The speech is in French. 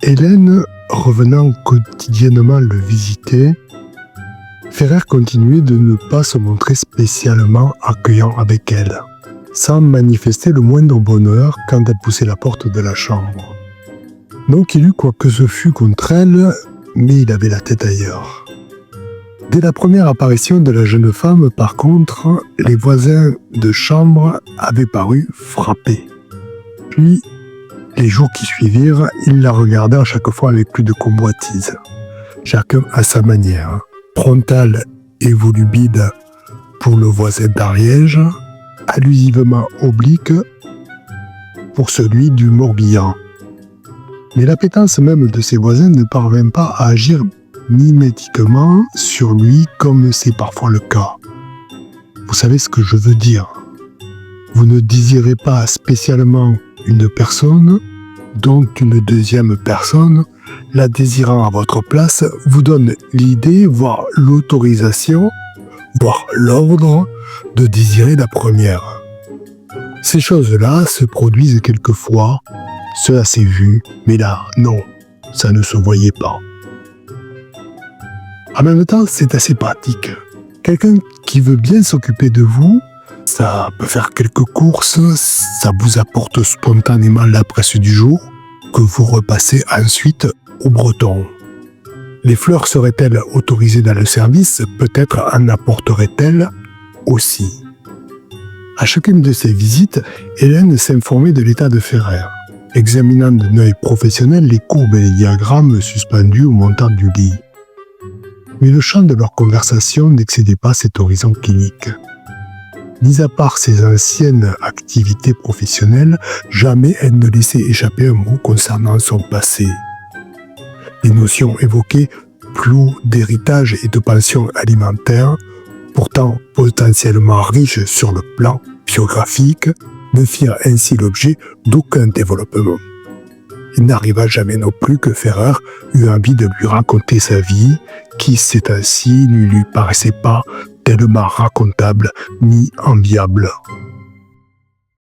Hélène revenant quotidiennement le visiter, Ferrer continuait de ne pas se montrer spécialement accueillant avec elle, sans manifester le moindre bonheur quand elle poussait la porte de la chambre. Non qu'il eût quoi que ce fût contre elle, mais il avait la tête ailleurs. Dès la première apparition de la jeune femme, par contre, les voisins de chambre avaient paru frappés. Puis, les jours qui suivirent, ils la regardaient à chaque fois avec plus de convoitise, chacun à sa manière, frontale et volubile pour le voisin d'Ariège, allusivement oblique pour celui du Morbihan. Mais l'appétence même de ses voisins ne parvint pas à agir mimétiquement sur lui comme c'est parfois le cas. Vous savez ce que je veux dire. Vous ne désirez pas spécialement une personne dont une deuxième personne, la désirant à votre place, vous donne l'idée, voire l'autorisation, voire l'ordre de désirer la première. Ces choses-là se produisent quelquefois, cela s'est vu, mais là, non, ça ne se voyait pas. En même temps, c'est assez pratique. Quelqu'un qui veut bien s'occuper de vous, ça peut faire quelques courses, ça vous apporte spontanément la presse du jour, que vous repassez ensuite au breton. Les fleurs seraient-elles autorisées dans le service? Peut-être en apporterait-elle aussi. À chacune de ces visites, Hélène s'informait de l'état de Ferrer, examinant d'un œil professionnel les courbes et les diagrammes suspendus au montant du lit. Mais le champ de leur conversation n'excédait pas cet horizon clinique. Mis à part ses anciennes activités professionnelles, jamais elle ne laissait échapper un mot concernant son passé. Les notions évoquées, floues d'héritage et de pension alimentaire, pourtant potentiellement riches sur le plan biographique, ne firent ainsi l'objet d'aucun développement. Il n'arriva jamais non plus que Ferrer eut envie de lui raconter sa vie, qui ces temps-ci ne lui paraissait pas tellement racontable ni enviable.